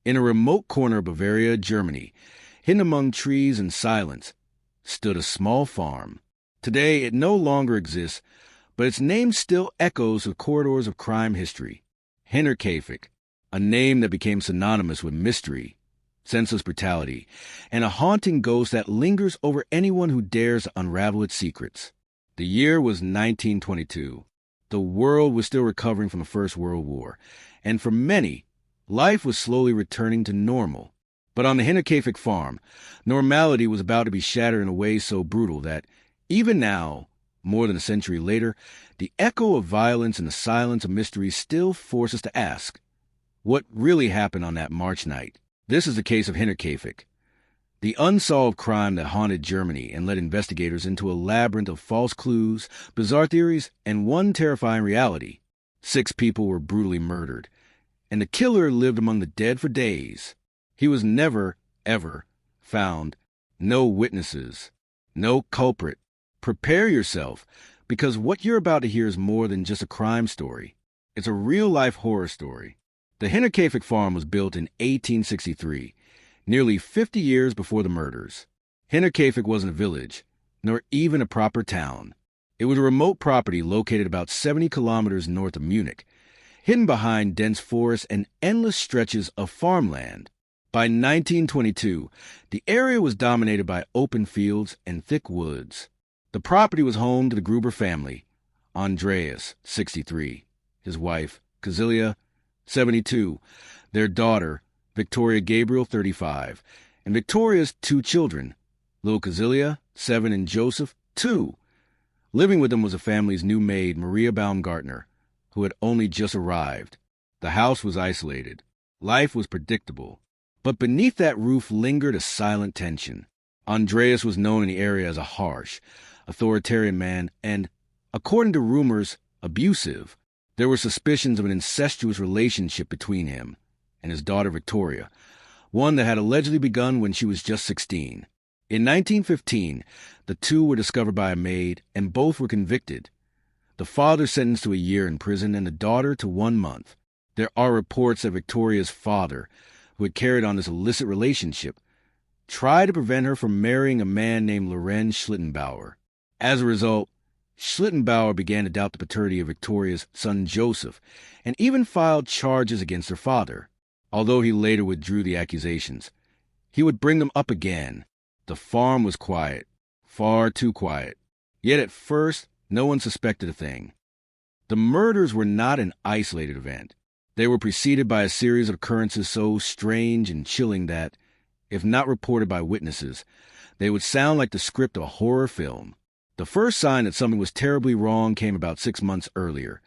In a remote corner of Bavaria, Germany, hidden among trees and silence, stood a small farm. Today, it no longer exists, but its name still echoes the corridors of crime history. Hinterkaifeck, a name that became synonymous with mystery, senseless brutality, and a haunting ghost that lingers over anyone who dares to unravel its secrets. The year was 1922. The world was still recovering from the First World War, and for many, life was slowly returning to normal. But on the Hinterkaifeck farm, normality was about to be shattered in a way so brutal that, even now, more than a century later, the echo of violence and the silence of mystery still force us to ask, what really happened on that March night? This is the case of Hinterkaifeck, the unsolved crime that haunted Germany and led investigators into a labyrinth of false clues, bizarre theories, and one terrifying reality. 6 people were brutally murdered, and the killer lived among the dead for days. He was never, ever found. No witnesses. No culprit. Prepare yourself, because what you're about to hear is more than just a crime story. It's a real-life horror story. The Hinterkaifeck farm was built in 1863, nearly 50 years before the murders. Hinterkaifeck wasn't a village, nor even a proper town. It was a remote property located about 70 kilometers north of Munich, hidden behind dense forests and endless stretches of farmland. By 1922, the area was dominated by open fields and thick woods. The property was home to the Gruber family, Andreas, 63, his wife, Kazilia, 72, their daughter, Victoria Gabriel, 35, and Victoria's 2 children, little Kazilia, 7, and Joseph, 2. Living with them was the family's new maid, Maria Baumgartner, who had only just arrived. The house was isolated. Life was predictable. But beneath that roof lingered a silent tension. Andreas was known in the area as a harsh, authoritarian man and, according to rumors, abusive. There were suspicions of an incestuous relationship between him and his daughter Victoria, one that had allegedly begun when she was just 16. In 1915, the 2 were discovered by a maid, and both were convicted. The father sentenced to a year in prison and the daughter to 1 month. There are reports that Victoria's father, who had carried on this illicit relationship, tried to prevent her from marrying a man named Lorenz Schlittenbauer. As a result, Schlittenbauer began to doubt the paternity of Victoria's son Joseph, and even filed charges against her father. Although he later withdrew the accusations, he would bring them up again. The farm was quiet, far too quiet. Yet at first, no one suspected a thing. The murders were not an isolated event. They were preceded by a series of occurrences so strange and chilling that, if not reported by witnesses, they would sound like the script of a horror film. The first sign that something was terribly wrong came about 6 months earlier,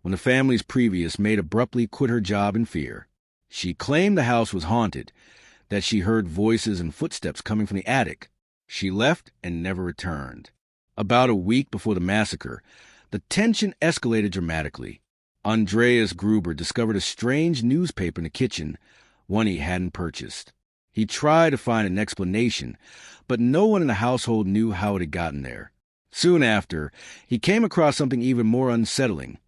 when the family's previous maid abruptly quit her job in fear. She claimed the house was haunted, that she heard voices and footsteps coming from the attic. She left and never returned. About a week before the massacre, the tension escalated dramatically. Andreas Gruber discovered a strange newspaper in the kitchen, one he hadn't purchased. He tried to find an explanation, but no one in the household knew how it had gotten there. Soon after, he came across something even more unsettling.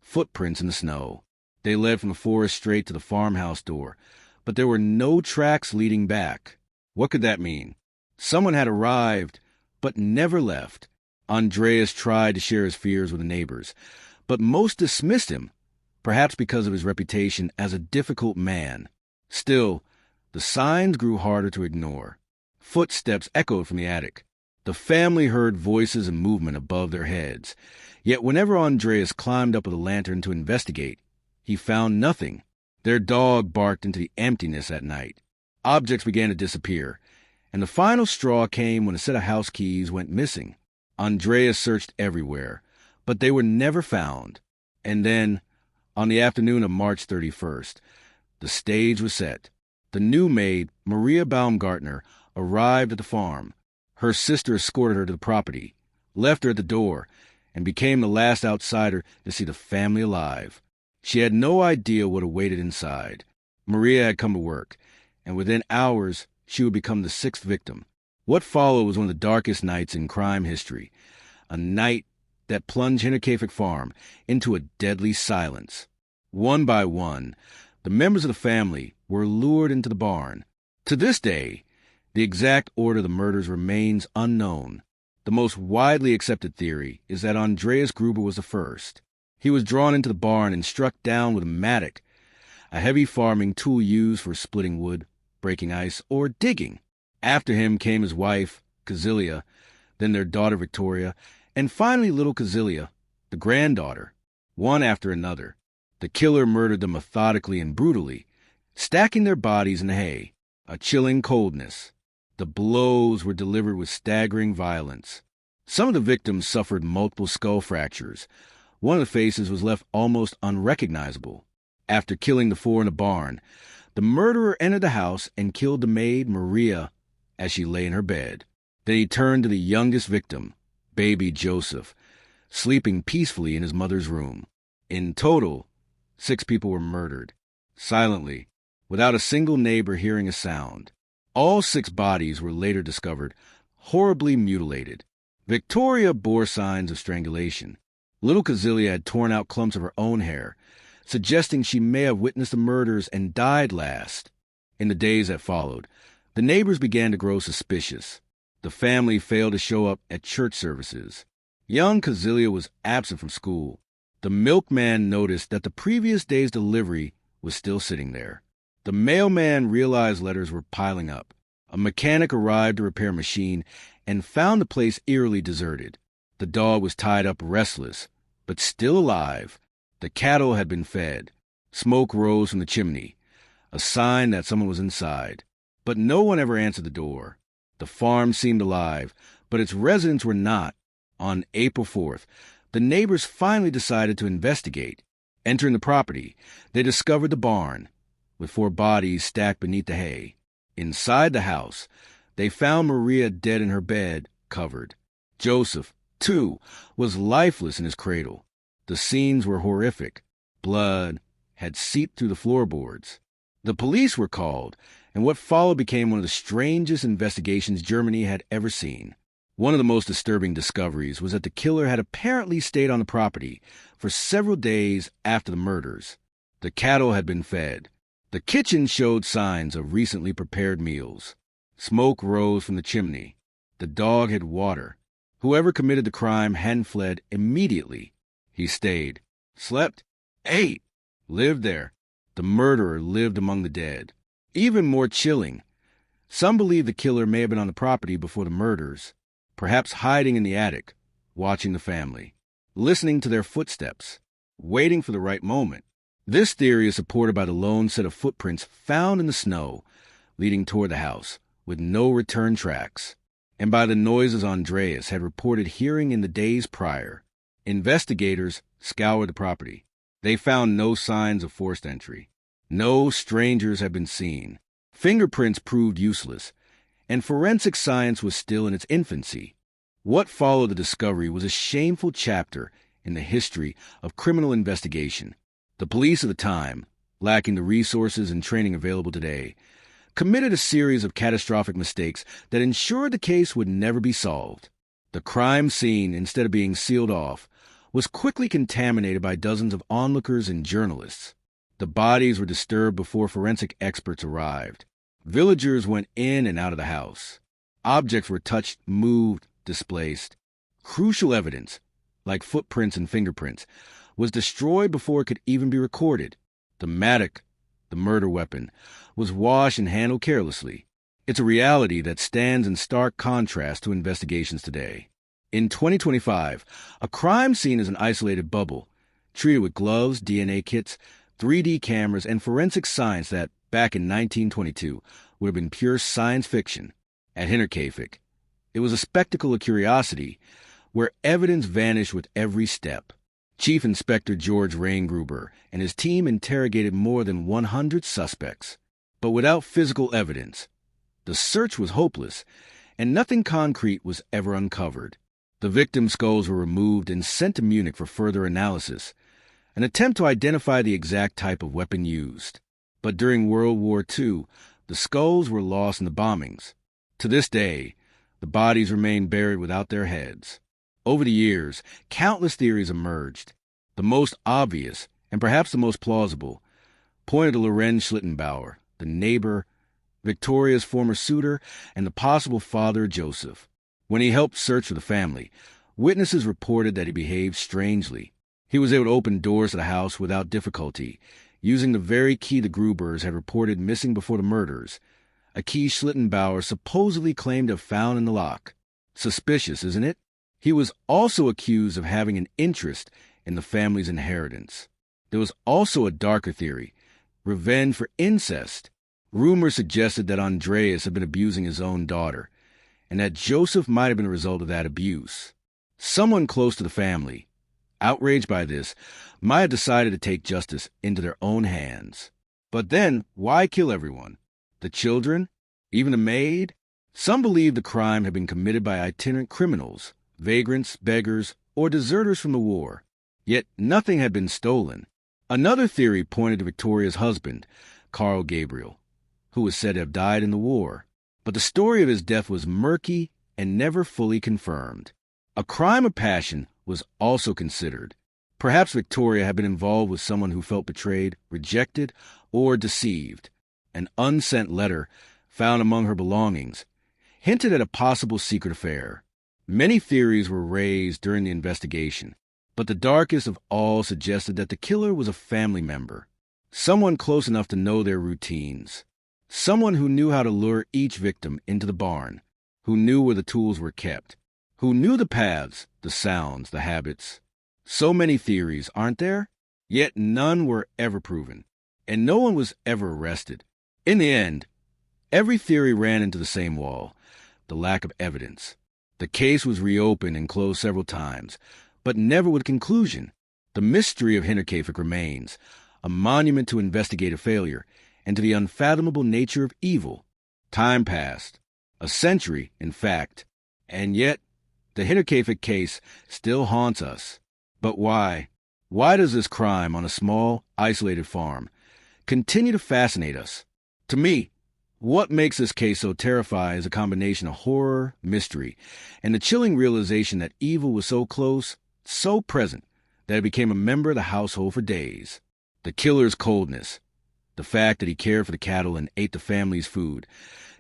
Footprints in the snow. They led from the forest straight to the farmhouse door, but there were no tracks leading back. What could that mean? Someone had arrived, but never left. Andreas tried to share his fears with the neighbors, but most dismissed him, perhaps because of his reputation as a difficult man. Still, the signs grew harder to ignore. Footsteps echoed from the attic. The family heard voices and movement above their heads. Yet whenever Andreas climbed up with a lantern to investigate, he found nothing. Their dog barked into the emptiness at night. Objects began to disappear, and the final straw came when a set of house keys went missing. Andreas searched everywhere, but they were never found. And then, on the afternoon of March 31st, the stage was set. The new maid, Maria Baumgartner, arrived at the farm. Her sister escorted her to the property, left her at the door, and became the last outsider to see the family alive. She had no idea what awaited inside. Maria had come to work, and within hours she would become the 6th victim. What followed was one of the darkest nights in crime history, a night that plunged Hinterkaifeck Farm into a deadly silence. One by one, the members of the family, were lured into the barn. To this day, the exact order of the murders remains unknown. The most widely accepted theory is that Andreas Gruber was the first. He was drawn into the barn and struck down with a mattock, a heavy farming tool used for splitting wood, breaking ice, or digging. After him came his wife, Kazilia, then their daughter Victoria, and finally little Kazilia, the granddaughter. One after another, the killer murdered them methodically and brutally, stacking their bodies in the hay, a chilling coldness. The blows were delivered with staggering violence. Some of the victims suffered multiple skull fractures. One of the faces was left almost unrecognizable. After killing the four in the barn, the murderer entered the house and killed the maid, Maria, as she lay in her bed. Then he turned to the youngest victim, baby Joseph, sleeping peacefully in his mother's room. In total, 6 people were murdered, silently, without a single neighbor hearing a sound. All 6 bodies were later discovered, horribly mutilated. Victoria bore signs of strangulation. Little Kazilia had torn out clumps of her own hair, suggesting she may have witnessed the murders and died last. In the days that followed, the neighbors began to grow suspicious. The family failed to show up at church services. Young Kazilia was absent from school. The milkman noticed that the previous day's delivery was still sitting there. The mailman realized letters were piling up. A mechanic arrived to repair a machine and found the place eerily deserted. The dog was tied up restless, but still alive. The cattle had been fed. Smoke rose from the chimney, a sign that someone was inside. But no one ever answered the door. The farm seemed alive, but its residents were not. On April 4th, the neighbors finally decided to investigate. Entering the property, they discovered the barn, with 4 bodies stacked beneath the hay. Inside the house, they found Maria dead in her bed, covered. Joseph, too, was lifeless in his cradle. The scenes were horrific. Blood had seeped through the floorboards. The police were called, and what followed became one of the strangest investigations Germany had ever seen. One of the most disturbing discoveries was that the killer had apparently stayed on the property for several days after the murders. The cattle had been fed. The kitchen showed signs of recently prepared meals. Smoke rose from the chimney. The dog had water. Whoever committed the crime hadn't fled immediately. He stayed, slept, ate, lived there. The murderer lived among the dead. Even more chilling, some believe the killer may have been on the property before the murders, perhaps hiding in the attic, watching the family, listening to their footsteps, waiting for the right moment. This theory is supported by the lone set of footprints found in the snow leading toward the house, with no return tracks, and by the noises Andreas had reported hearing in the days prior. Investigators scoured the property. They found no signs of forced entry. No strangers had been seen. Fingerprints proved useless, and forensic science was still in its infancy. What followed the discovery was a shameful chapter in the history of criminal investigation. The police of the time, lacking the resources and training available today, committed a series of catastrophic mistakes that ensured the case would never be solved. The crime scene, instead of being sealed off, was quickly contaminated by dozens of onlookers and journalists. The bodies were disturbed before forensic experts arrived. Villagers went in and out of the house. Objects were touched, moved, displaced. Crucial evidence, like footprints and fingerprints, was destroyed before it could even be recorded. The mattock, the murder weapon, was washed and handled carelessly. It's a reality that stands in stark contrast to investigations today. In 2025, a crime scene is an isolated bubble, treated with gloves, DNA kits, 3D cameras, and forensic science that, back in 1922, would have been pure science fiction. At Hinterkaifeck, it was a spectacle of curiosity, where evidence vanished with every step. Chief Inspector George Reingruber and his team interrogated more than 100 suspects, but without physical evidence. The search was hopeless, and nothing concrete was ever uncovered. The victims' skulls were removed and sent to Munich for further analysis, an attempt to identify the exact type of weapon used. But during World War II, the skulls were lost in the bombings. To this day, the bodies remain buried without their heads. Over the years, countless theories emerged. The most obvious, and perhaps the most plausible, pointed to Lorenz Schlittenbauer, the neighbor, Victoria's former suitor, and the possible father of Joseph. When he helped search for the family, witnesses reported that he behaved strangely. He was able to open doors to the house without difficulty, using the very key the Grubers had reported missing before the murders, a key Schlittenbauer supposedly claimed to have found in the lock. Suspicious, isn't it? He was also accused of having an interest in the family's inheritance. There was also a darker theory, revenge for incest. Rumors suggested that Andreas had been abusing his own daughter, and that Joseph might have been a result of that abuse. Someone close to the family, outraged by this, might have decided to take justice into their own hands. But then, why kill everyone? The children? Even the maid? Some believed the crime had been committed by itinerant criminals, vagrants, beggars, or deserters from the war. Yet nothing had been stolen. Another theory pointed to Victoria's husband, Carl Gabriel, who was said to have died in the war. But the story of his death was murky and never fully confirmed. A crime of passion was also considered. Perhaps Victoria had been involved with someone who felt betrayed, rejected, or deceived. An unsent letter found among her belongings hinted at a possible secret affair. Many theories were raised during the investigation, but the darkest of all suggested that the killer was a family member, someone close enough to know their routines, someone who knew how to lure each victim into the barn, who knew where the tools were kept, who knew the paths, the sounds, the habits. So many theories, aren't there? Yet none were ever proven, and no one was ever arrested. In the end, every theory ran into the same wall, the lack of evidence. The case was reopened and closed several times, but never with conclusion. The mystery of Hinterkaifeck remains, a monument to investigative failure and to the unfathomable nature of evil. Time passed, a century, in fact, and yet the Hinterkaifeck case still haunts us. But why? Why does this crime on a small, isolated farm continue to fascinate us? To me, what makes this case so terrifying is a combination of horror, mystery, and the chilling realization that evil was so close, so present, that it became a member of the household for days. The killer's coldness, the fact that he cared for the cattle and ate the family's food,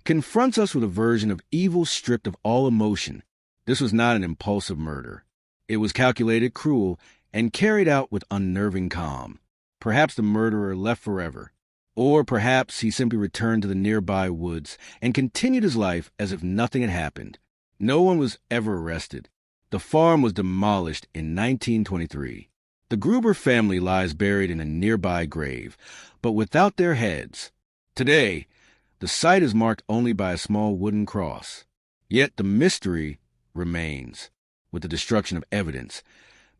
confronts us with a version of evil stripped of all emotion. This was not an impulsive murder. It was calculated, cruel, and carried out with unnerving calm. Perhaps the murderer left forever. Or perhaps he simply returned to the nearby woods and continued his life as if nothing had happened. No one was ever arrested. The farm was demolished in 1923. The Gruber family lies buried in a nearby grave, but without their heads. Today, the site is marked only by a small wooden cross. Yet the mystery remains. With the destruction of evidence,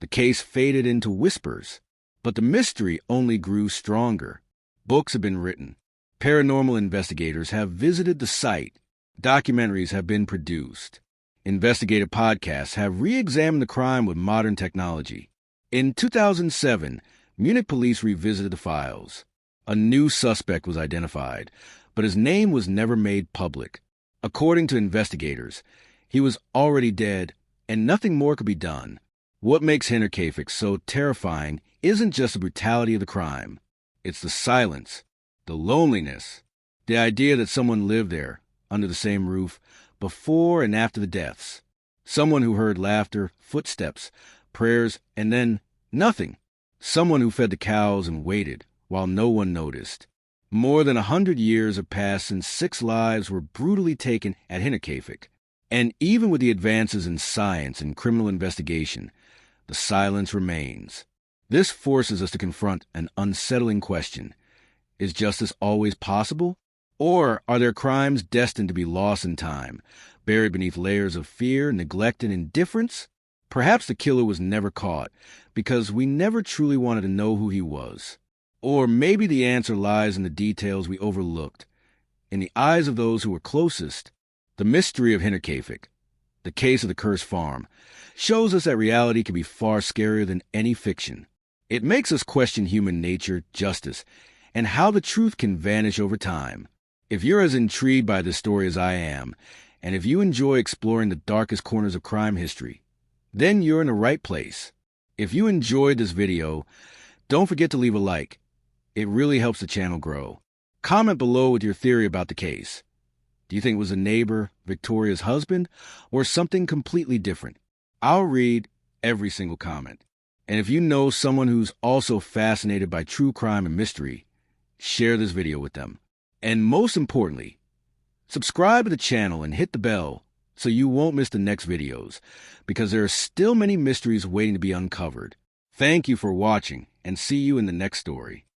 the case faded into whispers, but the mystery only grew stronger. Books have been written. Paranormal investigators have visited the site. Documentaries have been produced. Investigative podcasts have re-examined the crime with modern technology. In 2007, Munich police revisited the files. A new suspect was identified, but his name was never made public. According to investigators, he was already dead, and nothing more could be done. What makes Hinterkaifeck so terrifying isn't just the brutality of the crime. It's the silence, the loneliness, the idea that someone lived there, under the same roof, before and after the deaths. Someone who heard laughter, footsteps, prayers, and then nothing. Someone who fed the cows and waited while no one noticed. More than 100 years have passed since 6 lives were brutally taken at Hinterkaifeck. And even with the advances in science and criminal investigation, the silence remains. This forces us to confront an unsettling question. Is justice always possible? Or are there crimes destined to be lost in time, buried beneath layers of fear, neglect, and indifference? Perhaps the killer was never caught because we never truly wanted to know who he was. Or maybe the answer lies in the details we overlooked. In the eyes of those who were closest, the mystery of Hinterkaifeck, the case of the cursed farm, shows us that reality can be far scarier than any fiction. It makes us question human nature, justice, and how the truth can vanish over time. If you're as intrigued by this story as I am, and if you enjoy exploring the darkest corners of crime history, then you're in the right place. If you enjoyed this video, don't forget to leave a like. It really helps the channel grow. Comment below with your theory about the case. Do you think it was a neighbor, Victoria's husband, or something completely different? I'll read every single comment. And if you know someone who's also fascinated by true crime and mystery, share this video with them. And most importantly, subscribe to the channel and hit the bell so you won't miss the next videos, because there are still many mysteries waiting to be uncovered. Thank you for watching, and see you in the next story.